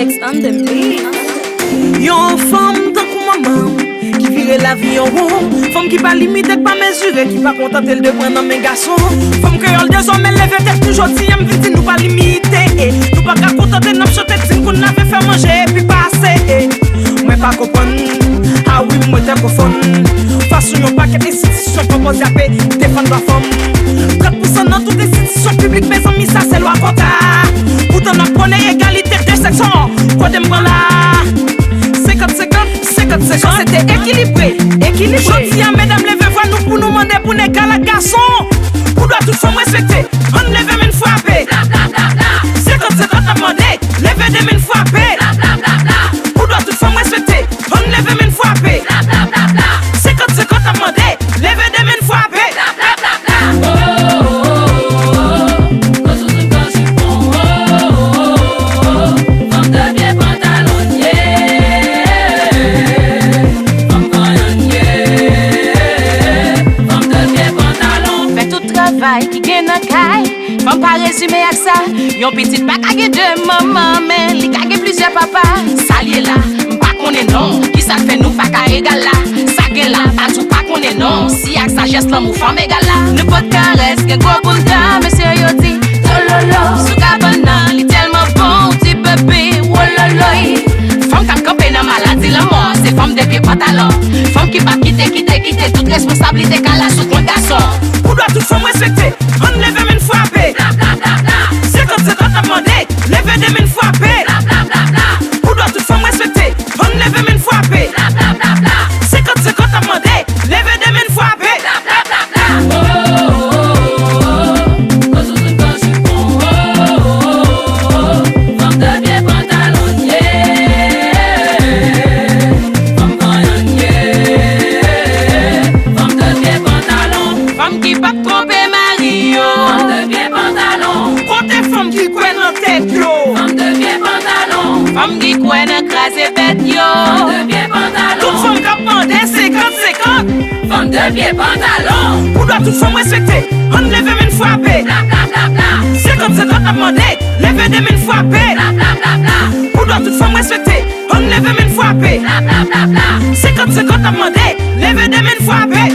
X on the beat. Yon femme tant que maman qui vire la vie en haut. Femme qui pas limiter, pas mesurer, qui pas contenter de prendre dans mes garçons. Femme que y'a des hommes élevés tête toujours si y'aime vite nous pas limiter. Nous pas qu'à contenter notre chanter si qu'on avait fait manger puis passer. Moi pas comprendre. Ah oui, moi t'es profond. Façon yon paquet d'institutions proposées à paix, défendre la femme. 30% dans toutes les institutions publiques, mes amis, ça c'est loi quota. Pourtant on prenait égalité de sexe, quoi de moi là. 50-50, c'était équilibré. Je dis à mesdames, levez-vous nous pour nous demander pour les gars, les garçons. Pour doit toute femme respecter, on lève une fois paix. 50-50 à demander, levez des mines fois paix. Pour doit toute femme respecter, on lève une fois paix. 50-50 à demander, levez des mines fois paix. Qui gagne un caille, faut pas résumer avec ça. Yon petit pas kage de maman, mais li kage plusieurs papas. Salier là, pas qu'on est non. Qui ça fait nous pas qu'à égal là. Ça gagne là, pas tout pas qu'on est non. Si avec sa geste là, mou femme égal là. Ne pas de caresse, que gros boule d'âme, monsieur yo dit. Tololo, sous cabana, li tellement bon, petit bébé, wololoi. Femme qui a campé dans maladie, la mort, c'est femme de pied pantalon. Femme qui va quitter toute responsabilité qu'elle a sous ton garçon. Pour doit toute femme respecter, on lève une fois paix. 50-50 à demander, lève des mines fois paix. Pour doit toute femme respecter, on lève une fois paix. 50-50 à demander, lève des mines fois paix. Femme qui couen écrasé bête yo. Femme de pied pantalon. Toute femme qui a demandé 50-50. Femme de pied pantalon. Pour doit toute femme respecter, on lève une fois paix. 50-50 à demander, lève des mines fois paix. Pour doit toute femme respecter, on lève une fois paix. 50-50 à demander, lève des mines fois paix.